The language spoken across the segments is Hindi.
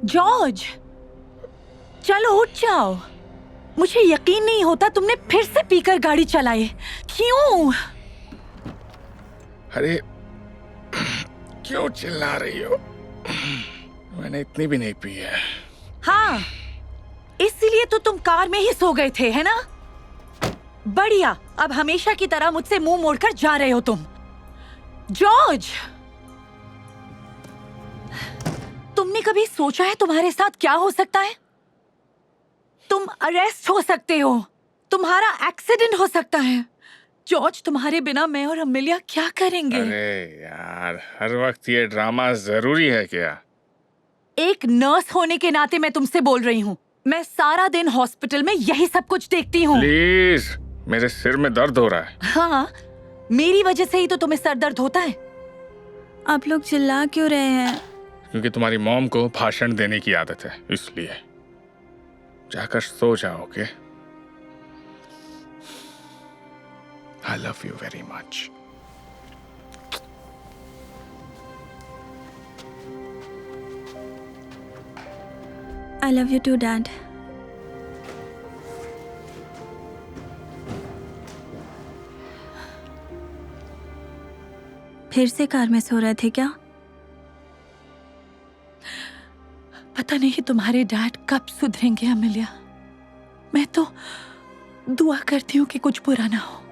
जॉर्ज, चलो उठ जाओ। मुझे यकीन नहीं होता तुमने फिर से पीकर गाड़ी चलाई। क्यों? अरे क्यों चिल्ला रही हो? मैंने इतनी भी नहीं पी है। हाँ, इसीलिए तो तुम कार में ही सो गए थे, है ना? बढ़िया, अब हमेशा की तरह मुझसे मुंह मोड़कर जा रहे हो तुम। जॉर्ज, तुमने कभी सोचा है तुम्हारे साथ क्या हो सकता है? तुम अरेस्ट हो सकते हो, तुम्हारा एक्सीडेंट हो सकता है। जॉर्ज, तुम्हारे बिना मैं और अमेलिया क्या करेंगे? अरे यार, हर वक्त ये ड्रामा जरूरी है क्या? एक नर्स होने के नाते मैं तुमसे बोल रही हूँ। मैं सारा दिन हॉस्पिटल में यही सब कुछ देखती हूँ। प्लीज, मेरे सिर में दर्द हो रहा है। हाँ, मेरी वजह से ही तो तुम्हें सर दर्द होता है। आप लोग चिल्ला क्यों रहे हैं? क्योंकि तुम्हारी मॉम को भाषण देने की आदत है, इसलिए। जाकर सो जाओ, okay? I love you very much. I love you too dad. फिर से कार में सो रहे थे क्या? पता नहीं तुम्हारे डैड कब सुधरेंगे अमेलिया। मैं तो दुआ करती हूँ कि कुछ बुरा ना हो।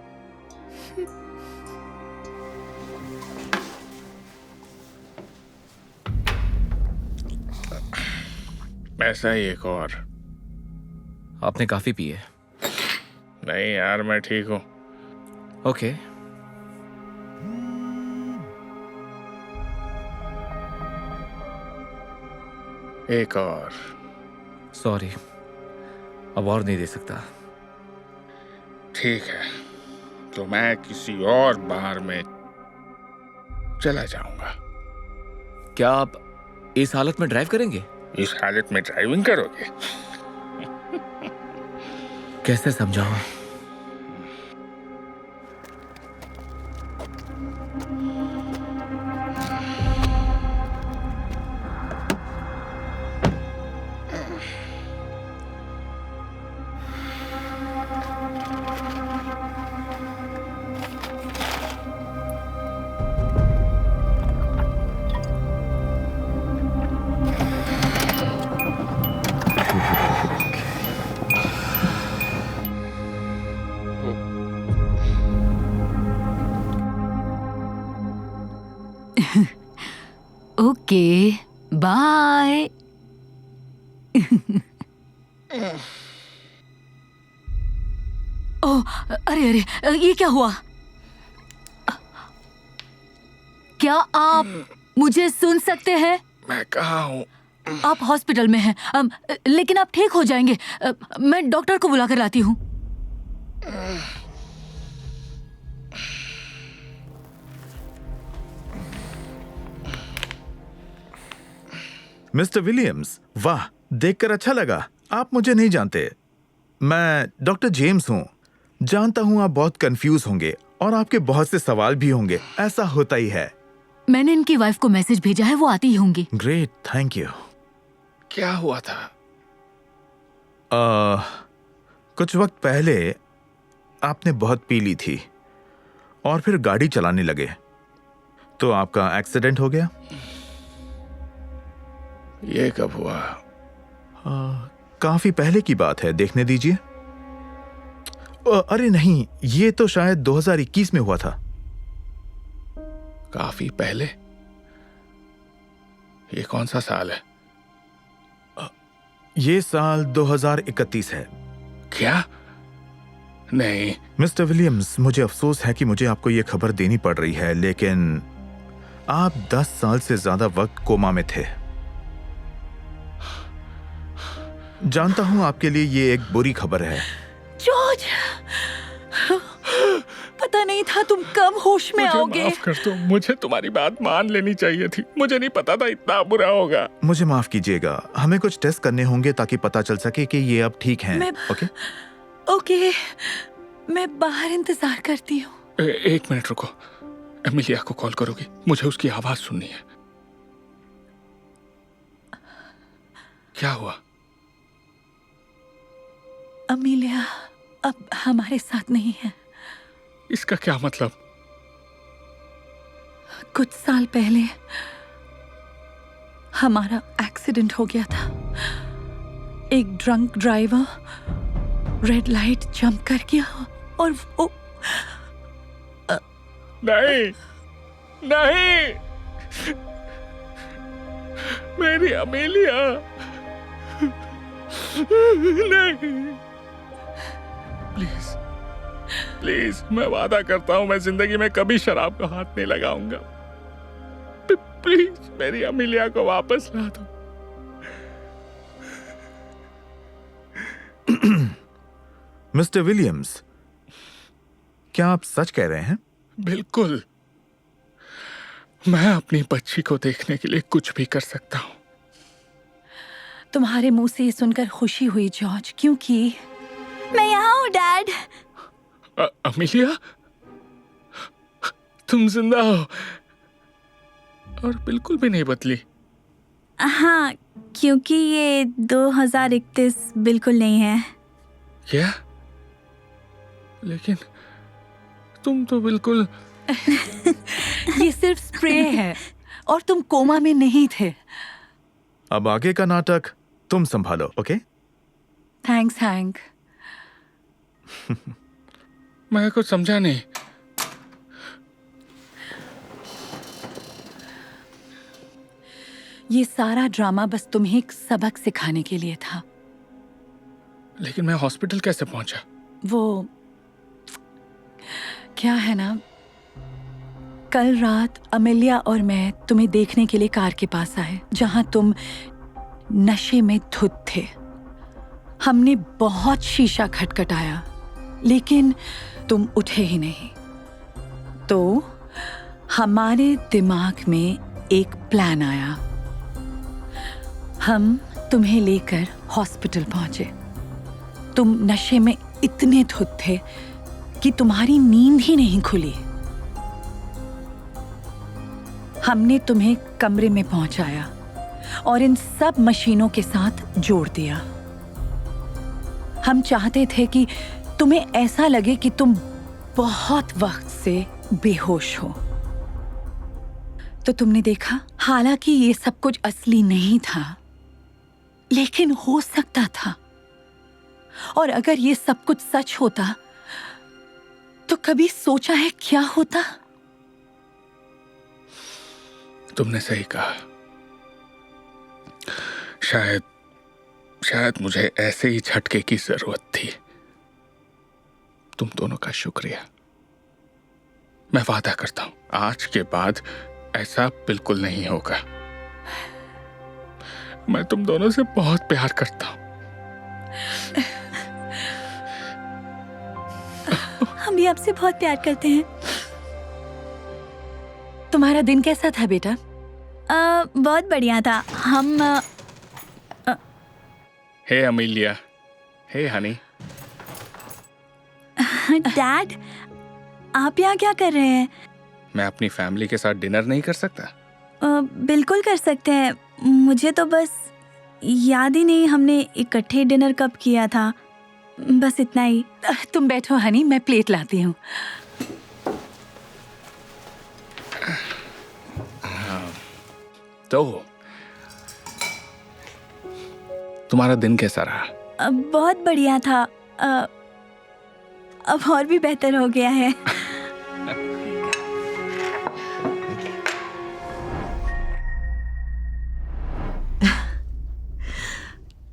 ऐसा ही एक और। आपने काफी पी है। नहीं यार, मैं ठीक हूँ। ओके। एक और। सॉरी, अब और नहीं दे सकता। ठीक है, तो मैं किसी और बार में चला जाऊंगा। क्या आप इस हालत में ड्राइव करेंगे? इस हालत में ड्राइविंग करोगे? कैसे समझाऊं? Okay, bye. ओह, अरे अरे, ये क्या हुआ? क्या आप मुझे सुन सकते हैं? मैं कहाँ हूँ? आप हॉस्पिटल में हैं, लेकिन आप ठीक हो जाएंगे। मैं डॉक्टर को बुला कर लाती हूँ। मिस्टर विलियम्स, वाह, देखकर अच्छा लगा। आप मुझे नहीं जानते। मैं डॉक्टर जेम्स हूँ। जानता हूँ आप बहुत कंफ्यूज होंगे और आपके बहुत से सवाल भी होंगे। ऐसा होता ही है। मैंने इनकी वाइफ को मैसेज भेजा है, वो आती ही होंगी। Great, thank you. क्या हुआ था? कुछ वक्त पहले आपने बहुत पी ली थी और फिर गाड़ी चलाने लगे, तो आपका एक्सीडेंट हो गया। ये कब हुआ? काफी पहले की बात है, देखने दीजिए। अरे नहीं, ये तो शायद 2021 में हुआ था। काफी पहले? ये कौन सा साल है? ये साल 2031 है। क्या? नहीं। मिस्टर विलियम्स, मुझे अफसोस है कि मुझे आपको ये खबर देनी पड़ रही है, लेकिन आप 10 साल से ज्यादा वक्त कोमा में थे। जानता हूं आपके लिए ये एक बुरी खबर है। जॉर्ज, पता नहीं था तुम कब होश में मुझे आओगे। माफ कर दो, मुझे तुम्हारी बात मान लेनी चाहिए थी। मुझे नहीं पता था इतना बुरा होगा। मुझे माफ कीजिएगा, हमें कुछ टेस्ट करने होंगे ताकि पता चल सके कि ये अब ठीक हैं। ओके? ओके, मैं बाहर इंतजार करती हूँ। एक मिनट रुको, एमिलिया को कॉल करोगी? मुझे उसकी आवाज सुननी है। क्या हुआ? अमीलिया अब हमारे साथ नहीं है। इसका क्या मतलब? कुछ साल पहले हमारा एक्सीडेंट हो गया था। एक drunk driver red light jump कर गया और वो नहीं, नहीं, मेरी अमेलिया, नहीं। प्लीज, प्लीज, मैं वादा करता हूं मैं जिंदगी में कभी शराब का हाथ नहीं लगाऊंगा। प्लीज मेरी अमेलिया को वापस ला दो। मिस्टर विलियम्स, क्या आप सच कह रहे हैं? बिल्कुल, मैं अपनी बच्ची को देखने के लिए कुछ भी कर सकता हूं। तुम्हारे मुंह से ये सुनकर खुशी हुई जॉर्ज, क्योंकि मैं यहाँ हूँ डैड। अमेलिया, तुम जिंदा हो और बिल्कुल भी नहीं बदली। हाँ, क्योंकि ये 2031 बिल्कुल नहीं है। क्या? लेकिन तुम तो बिल्कुल। ये सिर्फ स्प्रे है और तुम कोमा में नहीं थे। अब आगे का नाटक तुम संभालो, ओके? Thanks hang. मैं कुछ समझा नहीं। ये सारा ड्रामा बस तुम्हें एक सबक सिखाने के लिए था। लेकिन मैं हॉस्पिटल कैसे पहुंचा? वो क्या है ना, कल रात अमेलिया और मैं तुम्हें देखने के लिए कार के पास आए जहां तुम नशे में धुत थे। हमने बहुत शीशा खटखटाया लेकिन तुम उठे ही नहीं। तो हमारे दिमाग में एक प्लान आया। हम तुम्हें लेकर हॉस्पिटल पहुंचे। तुम नशे में इतने धुत थे कि तुम्हारी नींद ही नहीं खुली। हमने तुम्हें कमरे में पहुंचाया और इन सब मशीनों के साथ जोड़ दिया। हम चाहते थे कि तुम्हें ऐसा लगे कि तुम बहुत वक्त से बेहोश हो। तो तुमने देखा, हालांकि ये सब कुछ असली नहीं था, लेकिन हो सकता था। और अगर ये सब कुछ सच होता तो कभी सोचा है क्या होता? तुमने सही कहा। शायद मुझे ऐसे ही झटके की जरूरत थी। तुम दोनों का शुक्रिया। मैं वादा करता हूं आज के बाद ऐसा बिल्कुल नहीं होगा। मैं तुम दोनों से बहुत प्यार करता हूं। हम भी आपसे बहुत प्यार करते हैं। तुम्हारा दिन कैसा था बेटा? बहुत बढ़िया था। हम हे अमेलिया, हे हनी। डैड, आप यहाँ क्या कर रहे हैं? मैं अपनी फैमिली के साथ डिनर नहीं कर सकता? बिल्कुल कर सकते हैं। मुझे तो बस याद ही नहीं हमने इकट्ठे डिनर कब किया था। बस इतना ही। तुम बैठो हनी, मैं प्लेट लाती हूँ। तो तुम्हारा दिन कैसा रहा? बहुत बढ़िया था। अब और भी बेहतर हो गया है।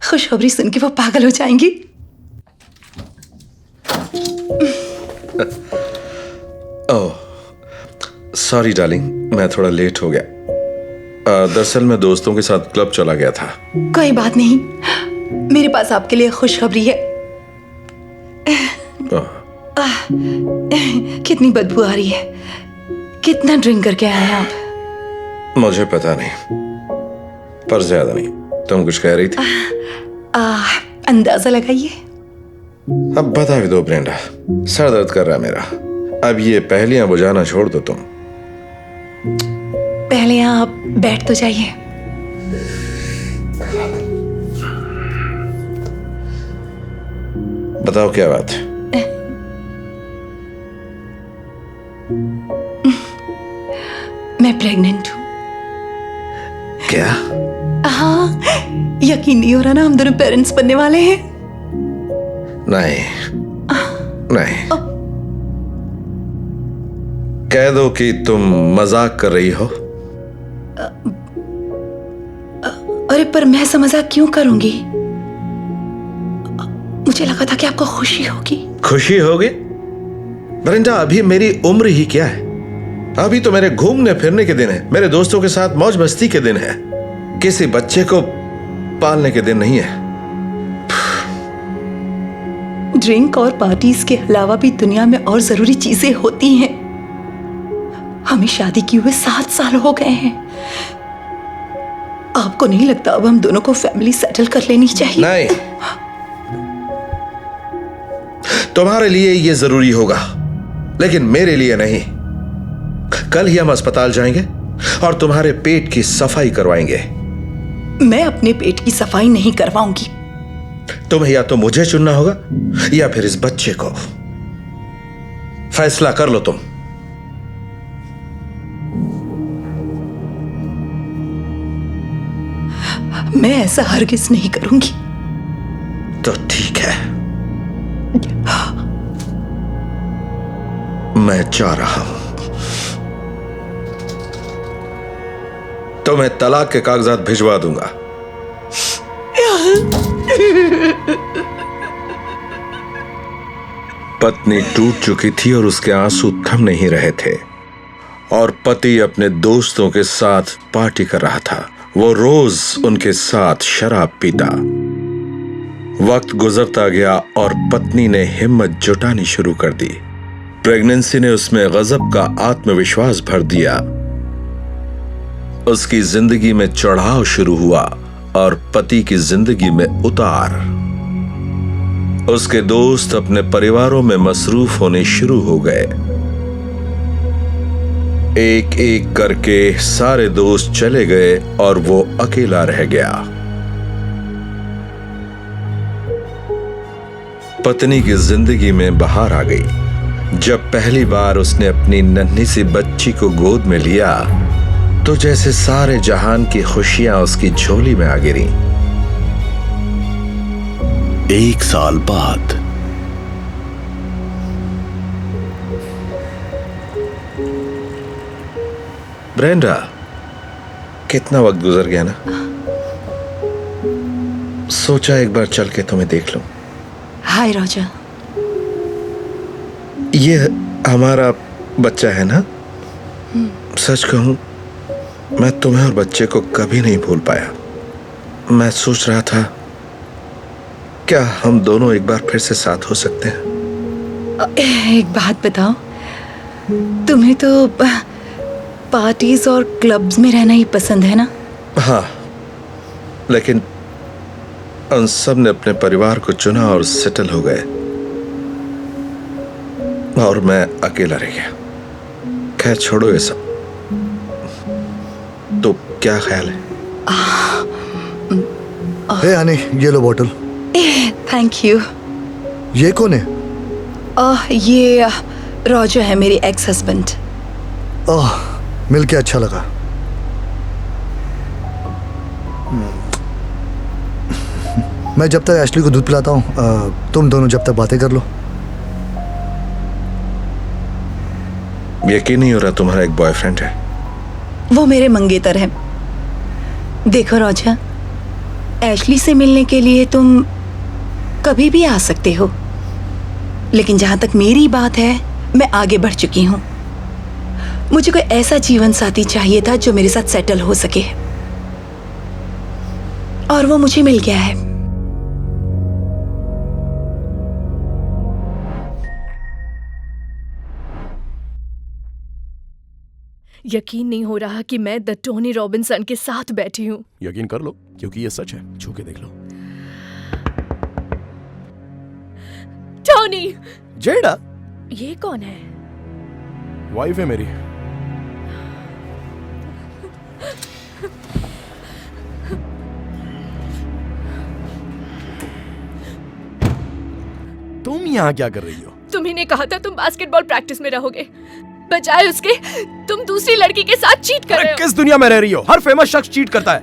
खुशखबरी सुन के वो पागल हो जाएंगी। ओह, सॉरी डार्लिंग, मैं थोड़ा लेट हो गया। दरअसल मैं दोस्तों के साथ क्लब चला गया था। कोई बात नहीं, मेरे पास आपके लिए खुशखबरी है। कितनी बदबू आ रही है। कितना ड्रिंक करके आए हैं आप? मुझे पता नहीं, पर ज्यादा नहीं। तुम कुछ कह रही थी? अंदाजा लगाइए। अब बता भी दो ब्रेंडा, सर दर्द कर रहा है मेरा। अब ये पहेलियां बुझाना छोड़ दो तुम। पहले आप बैठ तो जाइए। बताओ क्या बात है? मैं प्रेग्नेंट हूँ। क्या? हाँ, यकीन नहीं हो रहा ना, हम दोनों पेरेंट्स बनने वाले हैं। नहीं नहीं, कह दो कि तुम मजाक कर रही हो। अरे पर मैं ऐसा मजाक क्यों करूंगी? मुझे लगा था कि आपको खुशी होगी। खुशी होगी? ब्रेंडा, अभी मेरी उम्र ही क्या है? अभी तो मेरे घूमने फिरने के दिन है, मेरे दोस्तों के साथ मौज मस्ती के दिन है, किसी बच्चे को पालने के दिन नहीं है। ड्रिंक और पार्टीज के अलावा भी दुनिया में और जरूरी चीजें होती हैं। हमें शादी किए हुए 7 साल हो गए हैं। आपको नहीं लगता अब हम दोनों को फैमिली सेटल कर लेनी चाहिए? नहीं, तुम्हारे लिए यह जरूरी होगा, लेकिन मेरे लिए नहीं। कल ही हम अस्पताल जाएंगे और तुम्हारे पेट की सफाई करवाएंगे। मैं अपने पेट की सफाई नहीं करवाऊंगी। तुम्हें या तो मुझे चुनना होगा या फिर इस बच्चे को। फैसला कर लो तुम। मैं ऐसा हरगिज नहीं करूंगी। तो ठीक है, मैं जा रहा हूं। तो मैं तलाक के कागजात भिजवा दूंगा। पत्नी टूट चुकी थी और उसके आंसू थम नहीं रहे थे, और पति अपने दोस्तों के साथ पार्टी कर रहा था। वो रोज उनके साथ शराब पीता। वक्त गुजरता गया और पत्नी ने हिम्मत जुटानी शुरू कर दी। प्रेगनेंसी ने उसमें गजब का आत्मविश्वास भर दिया। उसकी जिंदगी में चढ़ाव शुरू हुआ और पति की जिंदगी में उतार। उसके दोस्त अपने परिवारों में मसरूफ होने शुरू हो गए। एक एक करके सारे दोस्त चले गए और वो अकेला रह गया। पत्नी की जिंदगी में बहार आ गई। जब पहली बार उसने अपनी नन्ही सी बच्ची को गोद में लिया तो जैसे सारे जहान की खुशियां उसकी झोली में आ गिरी। 1 साल बाद ब्रेंडा, कितना वक्त गुजर गया ना। सोचा एक बार चल के तुम्हें देख लूं। हाय रोजा। ये हमारा बच्चा है ना? सच कहूं, मैं तुम्हें और बच्चे को कभी नहीं भूल पाया। मैं सोच रहा था क्या हम दोनों एक बार फिर से साथ हो सकते हैं? एक बात बताओ, तुम्हें तो पार्टीज और क्लब्स में रहना ही पसंद है ना? हाँ, लेकिन उन सब ने अपने परिवार को चुना और सेटल हो गए, और मैं अकेला रह गया। खैर छोड़ो ये सब। तो क्या ख्याल है? हे आनी, ये लो बॉटल। Thank you. ये कौन है? ये रोजा है, मेरी एक्स हस्बैंड। मिलके अच्छा लगा। मैं जब तक एशली को दूध पिलाता हूँ, तुम दोनों जब तक बातें कर लो। यकीन नहीं हो रहा तुम्हारा एक बॉयफ्रेंड है। वो मेरे मंगेतर है। देखो रोजा, एशली से मिलने के लिए तुम कभी भी आ सकते हो, लेकिन जहां तक मेरी बात है, मैं आगे बढ़ चुकी हूं। मुझे कोई ऐसा जीवन साथी चाहिए था जो मेरे साथ सेटल हो सके, और वो मुझे मिल गया है। यकीन नहीं हो रहा कि मैं द टोनी रॉबिन्सन के साथ बैठी हूँ। यकीन कर लो, क्योंकि ये सच है। छू के देख लो। टोनी! जेडा ये कौन है? वाइफ है मेरी। तुम यहाँ क्या कर रही हो? तुम्ही ने कहा था तुम बास्केटबॉल प्रैक्टिस में रहोगे, बजाय उसके तुम दूसरी लड़की के साथ चीट कर रहे हो। किस दुनिया में रह रही हो? हर फेमस शख्स चीट करता है।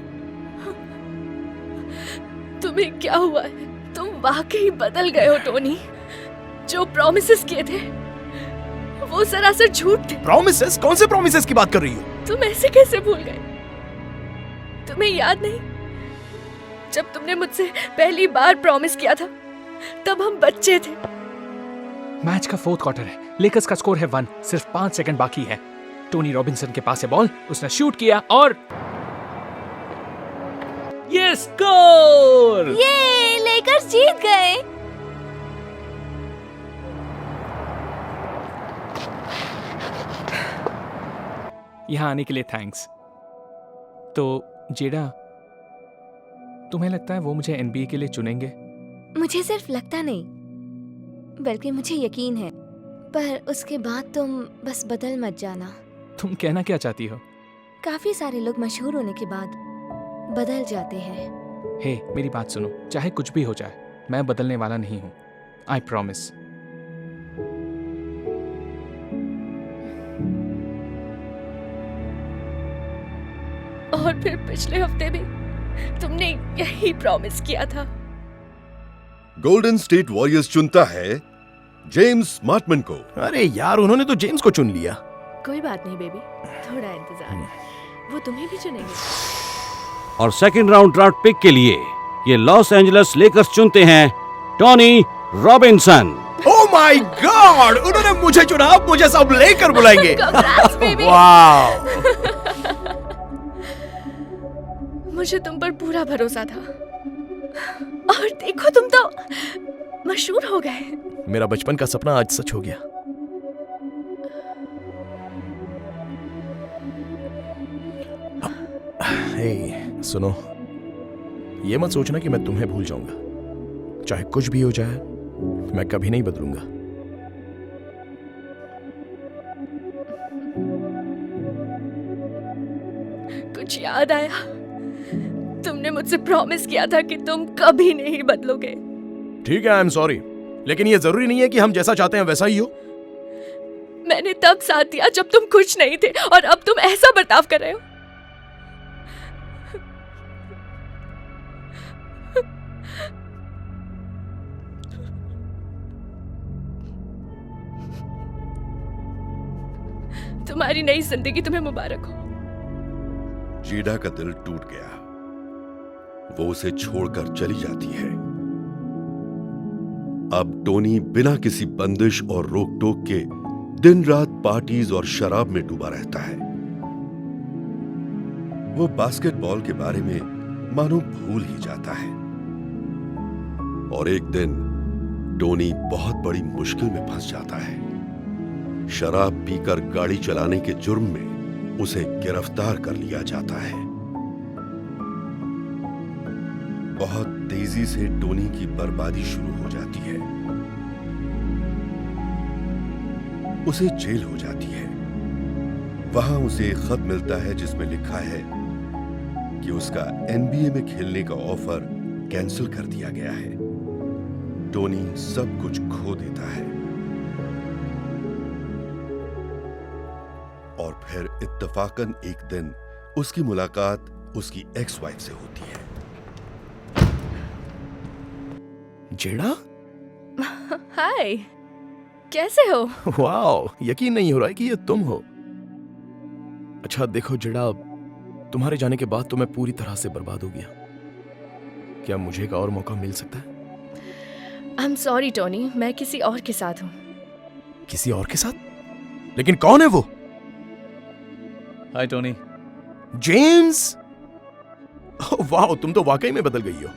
तुम्हें क्या हुआ है? तुम वाकई बदल गए हो टोनी। जो प्रॉमिसेस किए थे वो सरासर झूठ थे। प्रॉमिसेस? कौन से प्रॉमिसेस की बात कर रही हो? तुम ऐसे कैसे भूल गए? तुम्हें याद नहीं जब तुमने मुझसे पहली बार प्रॉमिस किया था? तब हम बच्चे थे। मैच का 4th क्वार्टर है, लेकर्स का स्कोर है 1, सिर्फ 5 सेकंड बाकी है। टोनी रॉबिन्सन के पास है बॉल, उसने शूट किया और ये स्कोर! ये लेकर्स जीत गए। यहाँ आने के लिए थैंक्स। तो जेडा, तुम्हें लगता है वो मुझे एनबीए के लिए चुनेंगे? मुझे सिर्फ लगता नहीं, बल्कि मुझे यकीन है। पर उसके बाद तुम बस बदल मत जाना। तुम कहना क्या चाहती हो? काफी सारे लोग मशहूर होने के बाद बदल जाते हैं। हे, मेरी बात सुनो, चाहे कुछ भी हो जाए, मैं बदलने वाला नहीं हूँ। I promise. और फिर पिछले हफ्ते भी तुमने यही प्रॉमिस किया था। गोल्डन स्टेट वॉरियर्स चुनता है जेम्स स्मार्टमैन को। अरे यार, उन्होंने तो जेम्स को चुन लिया। कोई बात नहीं बेबी, थोड़ा इंतजार है, वो तुम्हें भी चुनेंगे। और सेकंड राउंड ड्राफ्ट पिक के लिए ये लॉस एंजलिस लेकर्स चुनते हैं Tony Robinson. Oh my God, उन्होंने मुझे चुना। अब मुझे सब लेकर बुलाएंगे। वाह! मुझे तुम पर पूरा भरोसा था और देखो तुम तो मशहूर हो गए। मेरा बचपन का सपना आज सच हो गया। हे, सुनो, ये मत सोचना कि मैं तुम्हें भूल जाऊंगा। चाहे कुछ भी हो जाए, मैं कभी नहीं बदलूंगा। कुछ याद आया? तुमने मुझसे प्रॉमिस किया था कि तुम कभी नहीं बदलोगे। ठीक है, आई एम सॉरी, लेकिन ये जरूरी नहीं है कि हम जैसा चाहते हैं वैसा ही हो। मैंने तब साथ दिया जब तुम खुश नहीं थे, और अब तुम ऐसा बर्ताव कर रहे हो। तुम्हारी नई जिंदगी तुम्हें मुबारक हो। जीडा का दिल टूट गया। वो उसे छोड़कर चली जाती है। अब टोनी बिना किसी बंदिश और रोक टोक के दिन रात पार्टीज और शराब में डूबा रहता है। वो बास्केटबॉल के बारे में मानो भूल ही जाता है। और एक दिन टोनी बहुत बड़ी मुश्किल में फंस जाता है। शराब पीकर गाड़ी चलाने के जुर्म में उसे गिरफ्तार कर लिया जाता है। बहुत तेजी से टोनी की बर्बादी शुरू हो जाती है। उसे जेल हो जाती है। वहां उसे एक खत मिलता है जिसमें लिखा है कि उसका एनबीए में खेलने का ऑफर कैंसिल कर दिया गया है। टोनी सब कुछ खो देता है और फिर इत्तेफाकन एक दिन उसकी मुलाकात उसकी एक्स वाइफ से होती है। जेडा? हाय, कैसे हो? वाओ, यकीन नहीं हो रहा है कि ये तुम हो। अच्छा देखो जेडा, तुम्हारे जाने के बाद तो मैं पूरी तरह से बर्बाद हो गया। क्या मुझे एक और मौका मिल सकता है? आई एम सॉरी टोनी, मैं किसी और के साथ हूँ। किसी और के साथ? लेकिन कौन है वो? हाय टोनी। जेम्स? वाह, तुम तो वाकई में बदल गई हो।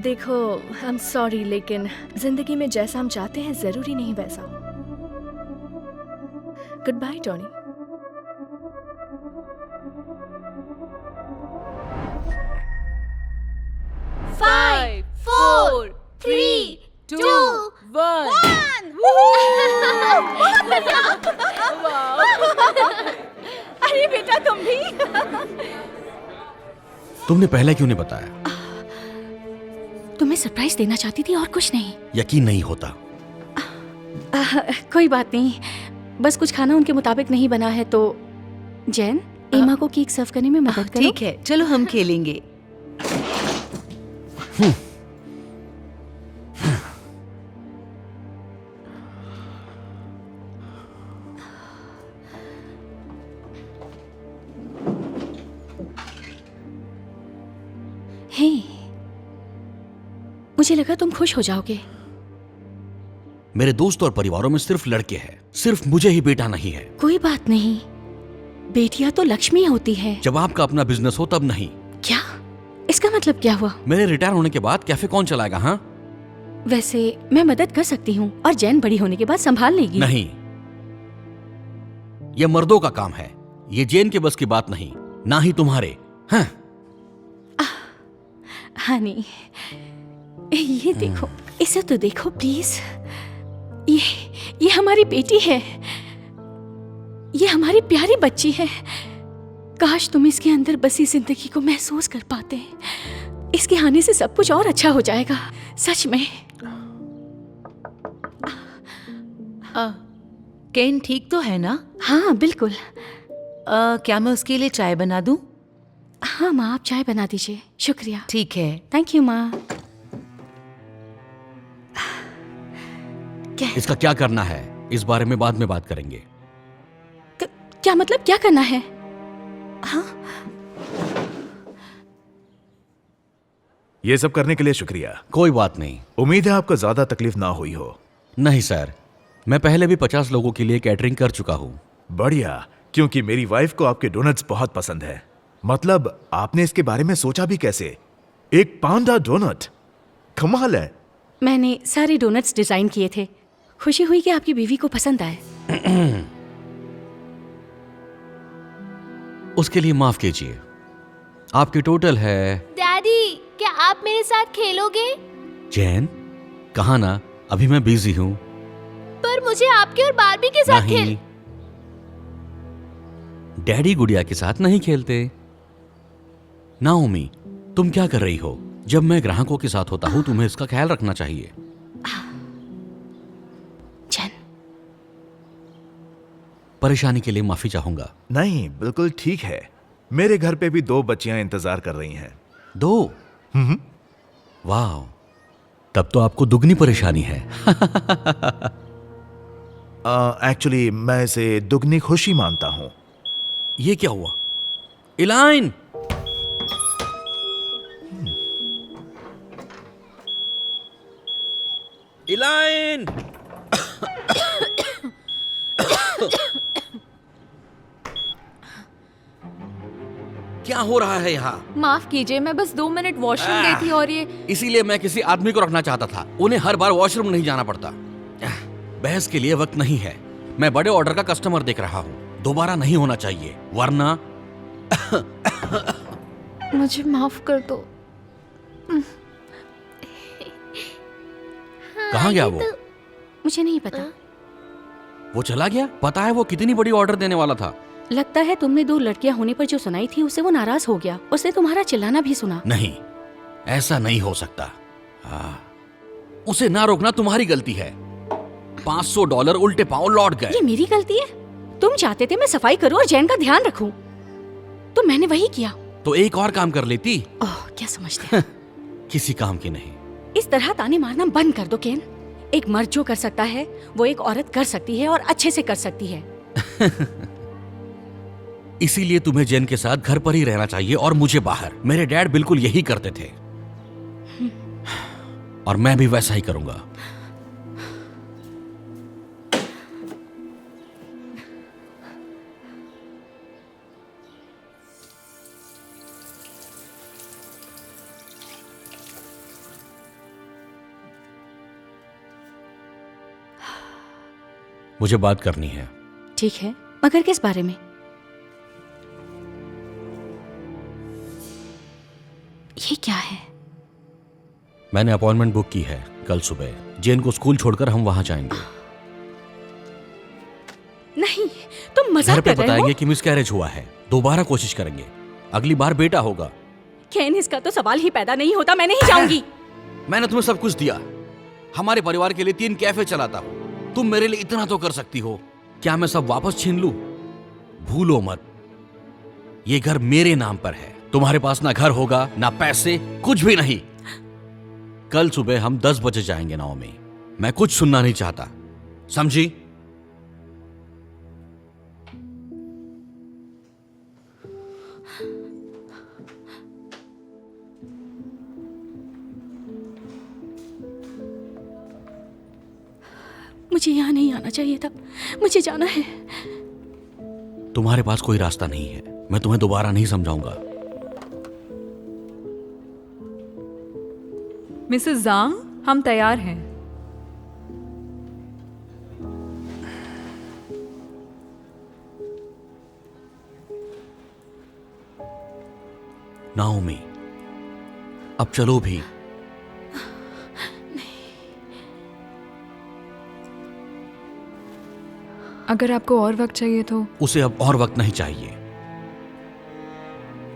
देखो, आई एम सॉरी, लेकिन जिंदगी में जैसा हम चाहते हैं जरूरी नहीं वैसा हो। Good bye Tony. Five, four, three, two, one. अरे बेटा, तुम भी? तुमने पहले क्यों नहीं बताया? तुम्हें सरप्राइज देना चाहती थी और कुछ नहीं। यकीन नहीं होता। कोई बात नहीं, बस कुछ खाना उनके मुताबिक नहीं बना है तो जैन एमा को केक सर्व करने में मदद करो। ठीक है, चलो हम खेलेंगे। हे, मुझे लगा तुम खुश हो जाओगे। मेरे दोस्त और परिवारों में सिर्फ लड़के हैं, सिर्फ मुझे ही बेटा नहीं है। कोई बात नहीं, बेटियां तो लक्ष्मी होती है। जब आपका अपना बिजनेस हो तब नहीं। क्या? इसका मतलब क्या हुआ? मेरे रिटायर होने के बाद कैफे कौन चलाएगा? हाँ, वैसे मैं मदद कर सकती हूँ और जैन बड़ी होने के बाद संभाल लेगी। नहीं, यह मर्दों का काम है, ये जैन के बस की बात नहीं, ना ही तुम्हारे। हाँ। हनी, ये देखो, इसे तो देखो प्लीज। ये हमारी बेटी है, ये हमारी प्यारी बच्ची है। काश तुम इसके अंदर बसी जिंदगी को महसूस कर पाते। इसके आने से सब कुछ और अच्छा हो जाएगा, सच में। केन ठीक तो है ना? हाँ बिल्कुल। क्या मैं उसके लिए चाय बना दूं? हाँ माँ, आप चाय बना दीजिए। शुक्रिया। ठीक है। थैंक यू माँ। क्या? इसका क्या करना है इस बारे में बाद में बात करेंगे। क्या मतलब क्या करना है? हाँ? ये सब करने के लिए शुक्रिया। कोई बात नहीं। उम्मीद है आपको ज्यादा तकलीफ ना हुई हो। नहीं सर, मैं पहले भी 50 लोगों के लिए कैटरिंग कर चुका हूँ। बढ़िया, क्योंकि मेरी वाइफ को आपके डोनट्स बहुत पसंद है। मतलब आपने इसके बारे में सोचा भी कैसे? एक पांडा डोनट, कमाल है। मैंने सारे डोनट्स डिजाइन किए थे। खुशी हुई कि आपकी बीवी को पसंद आए। उसके लिए माफ कीजिए। आपकी टोटल है। डैडी, क्या आप मेरे साथ खेलोगे? जैन, कहा ना, अभी मैं बिजी हूँ। पर मुझे आपके और बारबी के साथ नहीं, डैडी गुड़िया के साथ नहीं खेलते। नाओमी, तुम क्या कर रही हो? जब मैं ग्राहकों के साथ होता हूँ तुम्हें इसका ख्याल रखना चाहिए। जैन, परेशानी के लिए माफी चाहूंगा। नहीं, बिल्कुल ठीक है। मेरे घर पे भी 2 बच्चियां इंतजार कर रही हैं। 2? वाह, तब तो आपको दुगनी परेशानी है। एक्चुअली मैं इसे दुगनी खुशी मानता हूं। ये क्या हुआ? इलाइन, इलाइन, क्या हो रहा है यहाँ? माफ कीजिए, मैं बस 2 मिनट वॉशरूम गई थी और ये इसीलिए मैं किसी आदमी को रखना चाहता था। उन्हें हर बार वॉशरूम नहीं जाना पड़ता। बहस के लिए वक्त नहीं है। मैं बड़े ऑर्डर का कस्टमर देख रहा हूँ, दोबारा नहीं होना चाहिए, वरना। मुझे माफ कर दो। कहाँ गया वो? मुझे नहीं पता। वो चला गया? पता है वो कितनी बड़ी ऑर्डर देने वाला था। लगता है तुमने 2 लड़कियां होने पर जो सुनाई थी उससे वो नाराज हो गया। उसने तुम्हारा चिल्लाना भी सुना। नहीं, ऐसा नहीं हो सकता। उसे ना रोकना तुम्हारी गलती है। $500 उल्टे पांव लौट गए। ये मेरी गलती है? तुम चाहते थे मैं सफाई करूं और जैन का ध्यान रखूं, तो मैंने वही किया। तो एक और काम कर लेती। ओह, क्या समझते हैं? किसी काम की नहीं। इस तरह ताने मारना बंद कर दो केन। एक मर्द जो कर सकता है वो एक औरत कर सकती है और अच्छे से कर सकती है। इसीलिए तुम्हें जैन के साथ घर पर ही रहना चाहिए और मुझे बाहर। मेरे डैड बिल्कुल यही करते थे और मैं भी वैसा ही करूंगा। मुझे बात करनी है। ठीक है, मगर किस बारे में? ये क्या है? मैंने अपॉइंटमेंट बुक की है कल सुबह। जेन को स्कूल छोड़कर हम वहां जाएंगे। नहीं, तुम मजाक घर पे कर रहे हो? बताएंगे कि मिसकैरेज हुआ है। दोबारा कोशिश करेंगे, अगली बार बेटा होगा। केन, इसका तो सवाल ही पैदा नहीं होता। मैं नहीं जाऊंगी। मैंने तुम्हें सब कुछ दिया। हमारे परिवार के लिए 3 कैफे चलाता हूं। तुम मेरे लिए इतना तो कर सकती हो। क्या मैं सब वापस छीन लूं? भूलो मत, ये घर मेरे नाम पर है। तुम्हारे पास ना घर होगा, ना पैसे, कुछ भी नहीं। कल सुबह हम 10 बजे जाएंगे नाओमी। मैं कुछ सुनना नहीं चाहता, समझी? मुझे यहाँ नहीं आना चाहिए था। मुझे जाना है। तुम्हारे पास कोई रास्ता नहीं है। मैं तुम्हें दोबारा नहीं समझाऊंगा। मिसेस ज़ांग, हम तैयार हैं। नाओमी, अब चलो भी। अगर आपको और वक्त चाहिए तो। उसे अब और वक्त नहीं चाहिए।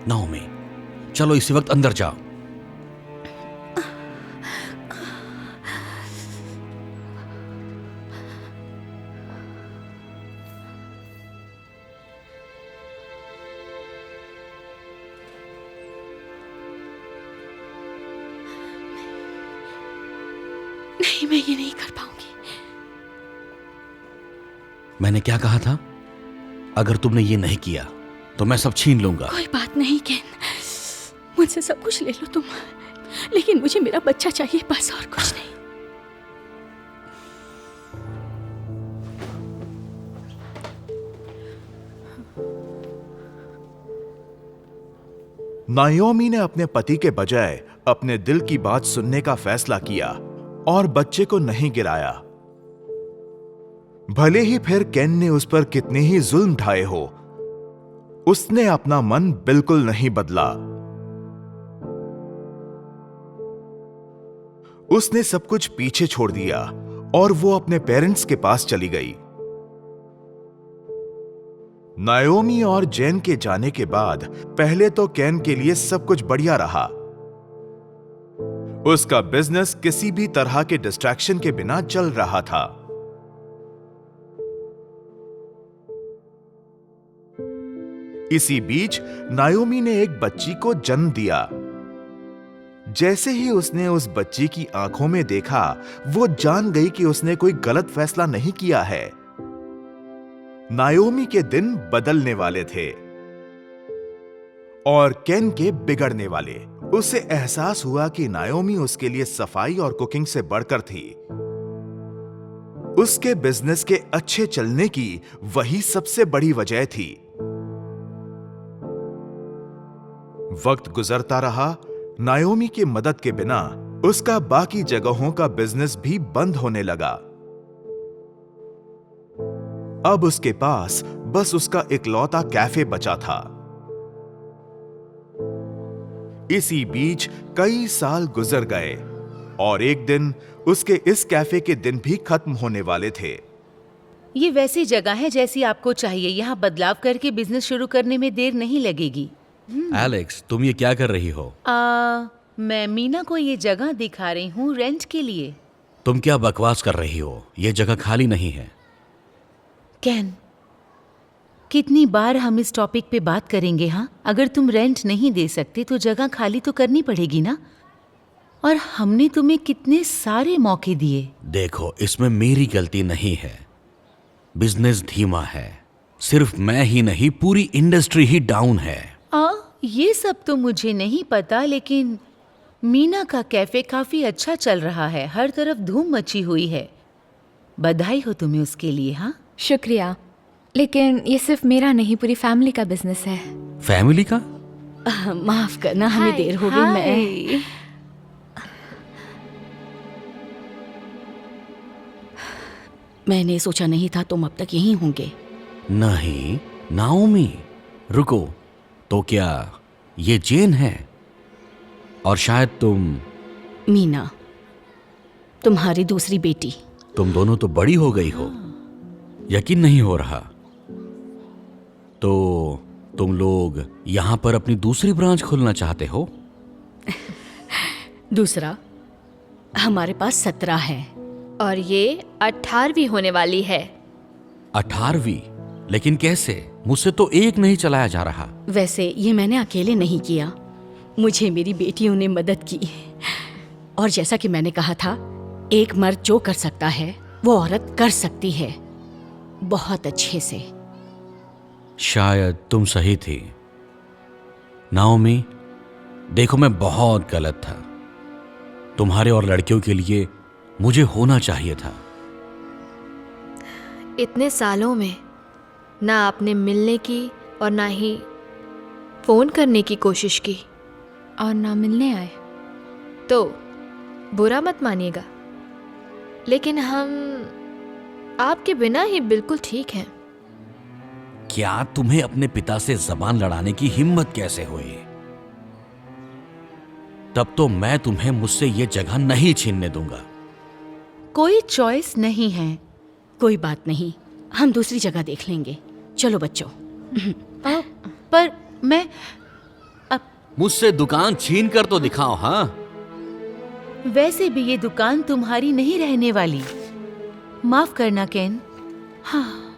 नाओमी, चलो इसी वक्त अंदर जाओ। नहीं, मैं ये नहीं कर पाऊंगी। मैंने क्या कहा था? अगर तुमने ये नहीं किया तो मैं सब छीन लूंगा। कोई बात नहीं केन, मुझसे सब कुछ ले लो तुम, लेकिन मुझे मेरा बच्चा चाहिए, बस, और कुछ नहीं। नाओमी ने अपने पति के बजाय अपने दिल की बात सुनने का फैसला किया और बच्चे को नहीं गिराया। भले ही फिर केन ने उस पर कितने ही जुल्म ढाए हो, उसने अपना मन बिल्कुल नहीं बदला। उसने सब कुछ पीछे छोड़ दिया और वो अपने पेरेंट्स के पास चली गई। नाओमी और जेन के जाने के बाद पहले तो केन के लिए सब कुछ बढ़िया रहा। उसका बिजनेस किसी भी तरह के डिस्ट्रैक्शन के बिना चल रहा था। इसी बीच नाओमी ने एक बच्ची को जन्म दिया। जैसे ही उसने उस बच्ची की आंखों में देखा, वो जान गई कि उसने कोई गलत फैसला नहीं किया है। नाओमी के दिन बदलने वाले थे और केन के बिगड़ने वाले। उसे एहसास हुआ कि नाओमी उसके लिए सफाई और कुकिंग से बढ़कर थी। उसके बिजनेस के अच्छे चलने की वही सबसे बड़ी वजह थी। वक्त गुजरता रहा, नाओमी की मदद के बिना उसका बाकी जगहों का बिजनेस भी बंद होने लगा। अब उसके पास बस उसका इकलौता कैफे बचा था। इसी बीच कई साल गुजर गए और एक दिन उसके इस कैफे के दिन भी खत्म होने वाले थे। ये वैसी जगह है जैसी आपको चाहिए। यहाँ बदलाव करके बिजनेस शुरू करने में देर नहीं लगेगी। एलेक्स, तुम ये क्या कर रही हो? मैं मीना को ये जगह दिखा रही हूँ रेंट के लिए। तुम क्या बकवास कर रही हो? ये जगह खाली नहीं है। कैन, कितनी बार हम इस टॉपिक पे बात करेंगे? हाँ, अगर तुम रेंट नहीं दे सकते तो जगह खाली तो करनी पड़ेगी ना। और हमने तुम्हें कितने सारे मौके दिए। देखो, इसमें मेरी गलती नहीं है। बिजनेस धीमा है। सिर्फ मैं ही नहीं, पूरी इंडस्ट्री ही डाउन है। ये सब तो मुझे नहीं पता, लेकिन मीना का कैफे काफी अच्छा चल रहा है। हर तरफ धूम मची हुई है। बधाई हो तुम्हें उसके लिए। हाँ, शुक्रिया, लेकिन ये सिर्फ मेरा नहीं, पूरी फैमिली का बिजनेस है। फैमिली का? माफ करना, हमें देर हो गई। मैंने सोचा नहीं था तुम अब तक यहीं होंगे। नहीं नाओमी, रुको। तो क्या ये जेन है? और शायद तुम मीना, तुम्हारी दूसरी बेटी। तुम दोनों तो बड़ी हो गई हो। यकीन नहीं हो रहा। तो तुम लोग यहाँ पर अपनी दूसरी ब्रांच खोलना चाहते हो? दूसरा? हमारे पास 17 है। और ये 18वीं होने वाली है। 18वीं? लेकिन कैसे? मुझसे तो एक नहीं चलाया जा रहा। वैसे ये मैंने अकेले नहीं किया, मुझे मेरी बेटियों ने मदद की। और जैसा कि मैंने कहा था, एक मर्द जो कर सकता है वो औरत कर सकती है, बहुत अच्छे से। शायद तुम सही थी नाओमी। देखो, मैं बहुत गलत था। तुम्हारे और लड़कियों के लिए मुझे होना चाहिए था। इतने सालों में ना आपने मिलने की और ना ही फोन करने की कोशिश की, और ना मिलने आए। तो बुरा मत मानिएगा, लेकिन हम आपके बिना ही बिल्कुल ठीक हैं। क्या तुम्हें अपने पिता से जबान लड़ाने की हिम्मत कैसे हुई? तब तो मैं तुम्हें मुझसे ये जगह नहीं छीनने दूंगा। कोई चॉइस नहीं है। कोई बात नहीं, हम दूसरी जगह देख लेंगे। चलो बच्चों। पर मैं मुझसे दुकान छीन कर तो दिखाओ। हाँ, वैसे भी ये दुकान तुम्हारी नहीं रहने वाली। माफ करना केन। हाँ,